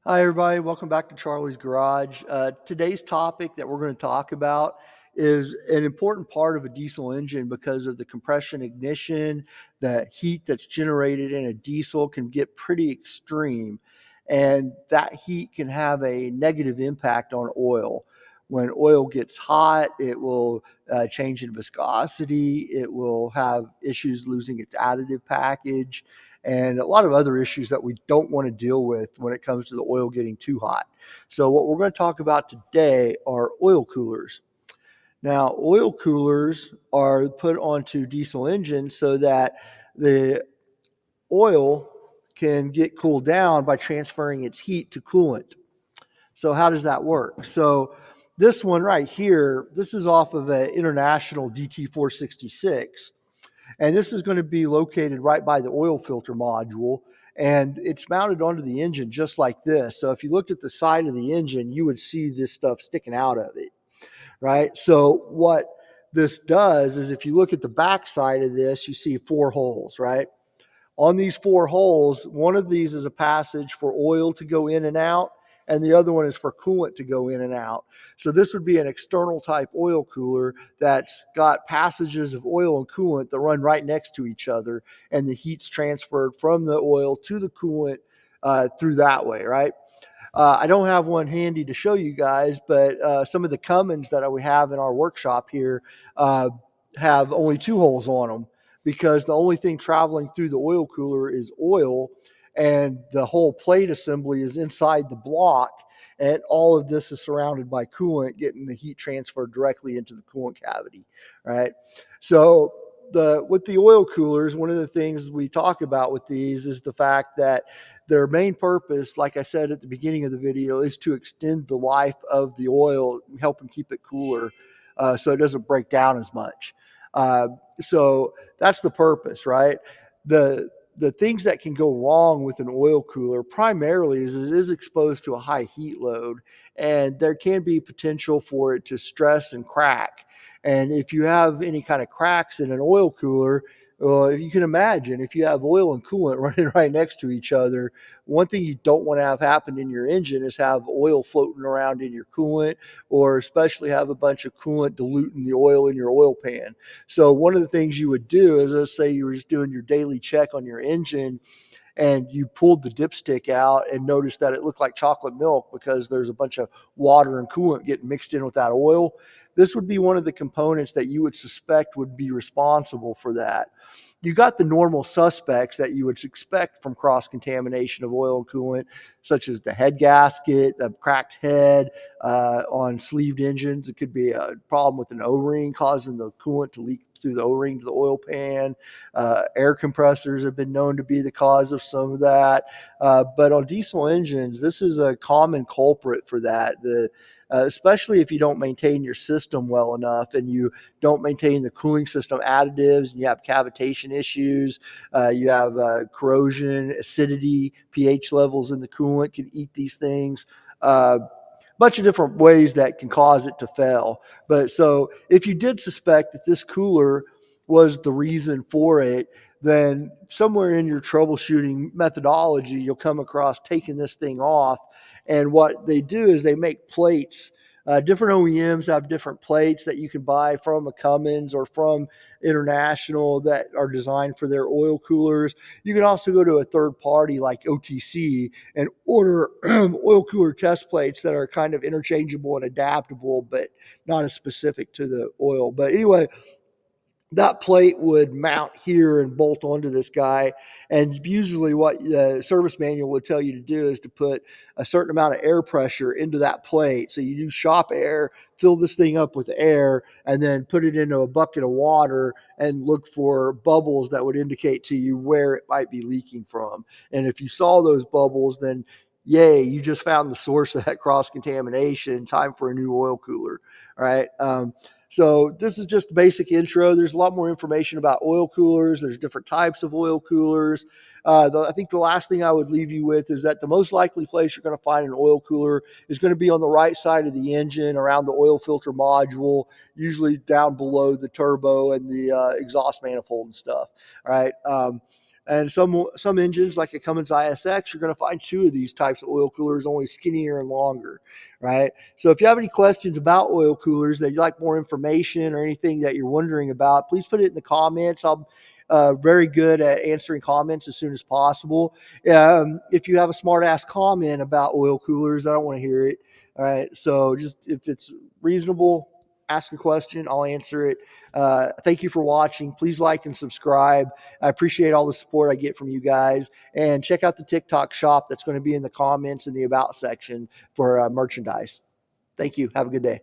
Hi, everybody. Welcome back to Charlie's Garage. Today's topic that we're going to talk about is an important part of a diesel engine because of the compression ignition. The heat that's generated in a diesel can get pretty extreme, and that heat can have a negative impact on oil. When oil gets hot, it will change in viscosity, it will have issues losing its additive package and a lot of other issues that we don't want to deal with when it comes to the oil getting too hot. So, what we're going to talk about today are oil coolers. Now, oil coolers are put onto diesel engines so that the oil can get cooled down by transferring its heat to coolant. So, how does that work? So, this one right here, this is off of an International DT466. And this is going to be located right by the oil filter module. And it's mounted onto the engine just like this. So if you looked at the side of the engine, you would see this stuff sticking out of it, right? So what this does is if you look at the back side of this, you see 4 holes, right? On these 4 holes, one of these is a passage for oil to go in and out, and the other one is for coolant to go in and out. So this would be an external type oil cooler that's got passages of oil and coolant that run right next to each other, and the heat's transferred from the oil to the coolant through that way, right? I don't have one handy to show you guys, but some of the Cummins that we have in our workshop here have only 2 holes on them because the only thing traveling through the oil cooler is oil, and the whole plate assembly is inside the block. And all of this is surrounded by coolant, getting the heat transferred directly into the coolant cavity, right? So with the oil coolers, one of the things we talk about with these is the fact that their main purpose, like I said at the beginning of the video, is to extend the life of the oil, helping keep it cooler so it doesn't break down as much. Uh, so that's the purpose, right? The things that can go wrong with an oil cooler primarily is it is exposed to a high heat load, and there can be potential for it to stress and crack. And if you have any kind of cracks in an oil cooler, well, you can imagine if you have oil and coolant running right next to each other, one thing you don't want to have happen in your engine is have oil floating around in your coolant, or especially have a bunch of coolant diluting the oil in your oil pan. So one of the things you would do is, let's say you were just doing your daily check on your engine and you pulled the dipstick out and noticed that it looked like chocolate milk because there's a bunch of water and coolant getting mixed in with that oil. This would be one of the components that you would suspect would be responsible for that. You got the normal suspects that you would expect from cross contamination of oil and coolant, such as the head gasket, the cracked head on sleeved engines. It could be a problem with an O-ring causing the coolant to leak through the O-ring to the oil pan. Air compressors have been known to be the cause of some of that. But on diesel engines, this is a common culprit for that. Especially if you don't maintain your system well enough and you don't maintain the cooling system additives, and you have cavitation issues, you have corrosion, acidity, pH levels in the coolant can eat these things. Bunch of different ways that can cause it to fail. But so if you did suspect that this cooler was the reason for it, then somewhere in your troubleshooting methodology, you'll come across taking this thing off. And what they do is they make plates. Different OEMs have different plates that you can buy from a Cummins or from International that are designed for their oil coolers. You can also go to a third party like OTC and order oil cooler test plates that are kind of interchangeable and adaptable, but not as specific to the oil. But anyway, that plate would mount here and bolt onto this guy. And usually, what the service manual would tell you to do is to put a certain amount of air pressure into that plate. So you use shop air, fill this thing up with air, and then put it into a bucket of water and look for bubbles that would indicate to you where it might be leaking from. And if you saw those bubbles, then yay, you just found the source of that cross contamination. Time for a new oil cooler. All right. So this is just a basic intro. There's a lot more information about oil coolers. There's different types of oil coolers. I think the last thing I would leave you with is that the most likely place you're going to find an oil cooler is going to be on the right side of the engine, around the oil filter module, usually down below the turbo and the exhaust manifold and stuff. All right. And some engines like a Cummins ISX, you're going to find two of these types of oil coolers, only skinnier and longer, right? So if you have any questions about oil coolers, that you like more information or anything that you're wondering about, please put it in the comments. I'm very good at answering comments as soon as possible. If you have a smart ass comment about oil coolers, I don't want to hear it. All right. So just if it's reasonable, ask a question, I'll answer it. Thank you for watching. Please like and subscribe. I appreciate all the support I get from you guys. And check out the TikTok shop that's going to be in the comments in the about section for merchandise. Thank you. Have a good day.